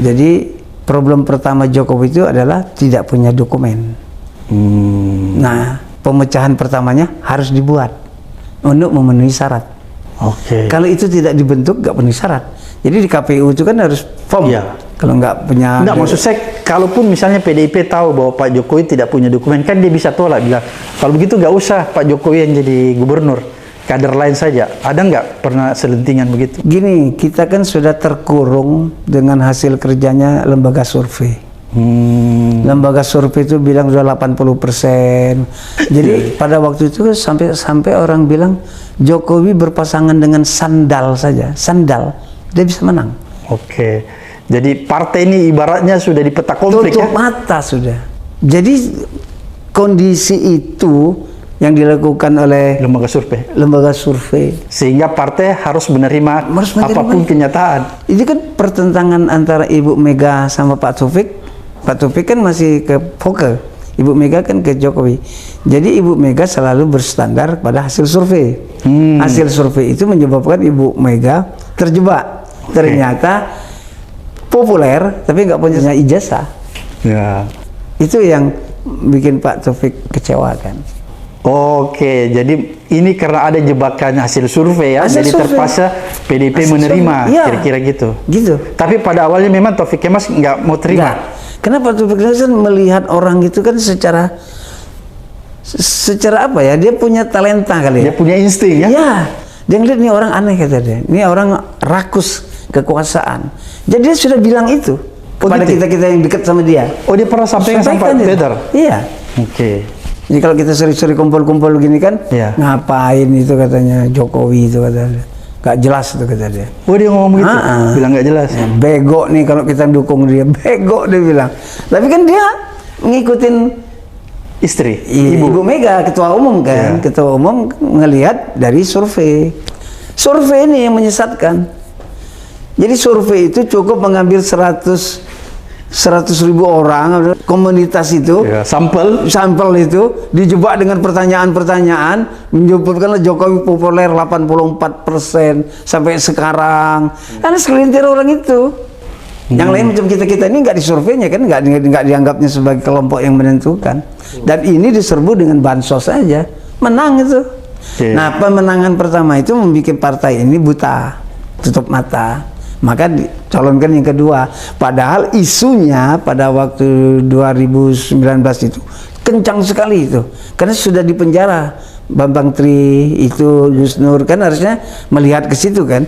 Jadi problem pertama Jokowi itu adalah tidak punya dokumen. Nah, pemecahan pertamanya harus dibuat untuk memenuhi syarat. Oke. Kalau itu tidak dibentuk, nggak penuhi syarat. Jadi di KPU itu kan harus form. Iya. Kalau nggak punya... Enggak, maksud saya, kalaupun misalnya PDIP tahu bahwa Pak Jokowi tidak punya dokumen, kan dia bisa tolak, bilang, kalau begitu nggak usah Pak Jokowi yang jadi gubernur, kader lain saja. Ada nggak pernah selentingan begitu? Gini, Kita kan sudah terkurung dengan hasil kerjanya lembaga survei. Lembaga survei itu bilang sudah 80%. Jadi pada waktu itu sampai orang bilang Jokowi berpasangan dengan sandal saja. Sandal, dia bisa menang. Oke. Jadi partai ini ibaratnya sudah di peta konflik. Tutup mata sudah. Jadi kondisi itu yang dilakukan oleh lembaga survei sehingga partai harus menerima apapun kenyataan. Ini kan pertentangan antara Ibu Mega sama Pak Taufik. Pak Taufik kan masih ke Foke, Ibu Mega kan ke Jokowi. Jadi Ibu Mega selalu berstandar pada hasil survei. Hasil survei itu menyebabkan Ibu Mega terjebak. Ternyata populer tapi nggak punya ijazah. Ya. Itu yang bikin Pak Taufik kecewa kan. Oke, jadi ini karena ada jebakan hasil survei ya, jadi terpaksa PDIP menerima, kira-kira gitu. Gitu. Tapi pada awalnya memang Taufik Kemas nggak mau terima. Kenapa Taufik Kemas kan melihat orang itu kan secara apa ya? Dia punya talenta kali ya. Dia punya insting ya. Iya. Dia ngeliat nih orang aneh kata dia. Ini orang rakus kekuasaan. Jadi dia sudah bilang itu kepada kita yang dekat sama dia. Oh, dia pernah sampaikan sama Peter. Iya. Oke. Jadi kalau kita sering-sering kumpul-kumpul gini kan, ngapain itu katanya Jokowi itu katanya. Gak jelas itu kata dia. Oh, dia ngomong gitu? Bilang gak jelas? Ya, bego nih kalau kita dukung dia. Bego dia bilang. Tapi kan dia ngikutin istri, Ibu Mega, ketua umum kan. Ketua umum ngelihat dari survei. Survei ini yang menyesatkan. Jadi survei itu cukup mengambil 100.000 orang komunitas itu, sampel itu dijebak dengan pertanyaan-pertanyaan, menyebutkanlah Jokowi populer 84% sampai sekarang. Karena segelintir orang itu. Yang lain macam kita ini nggak disurveinya kan, nggak dianggapnya sebagai kelompok yang menentukan. Dan ini diserbu dengan bansos saja, menang itu. Nah, pemenangan pertama itu membuat partai ini buta, tutup mata. Maka dicalonkan yang kedua. Padahal isunya pada waktu 2019 itu kencang sekali itu. Karena sudah dipenjara Bambang Tri itu, Gus Nur kan harusnya melihat ke situ kan.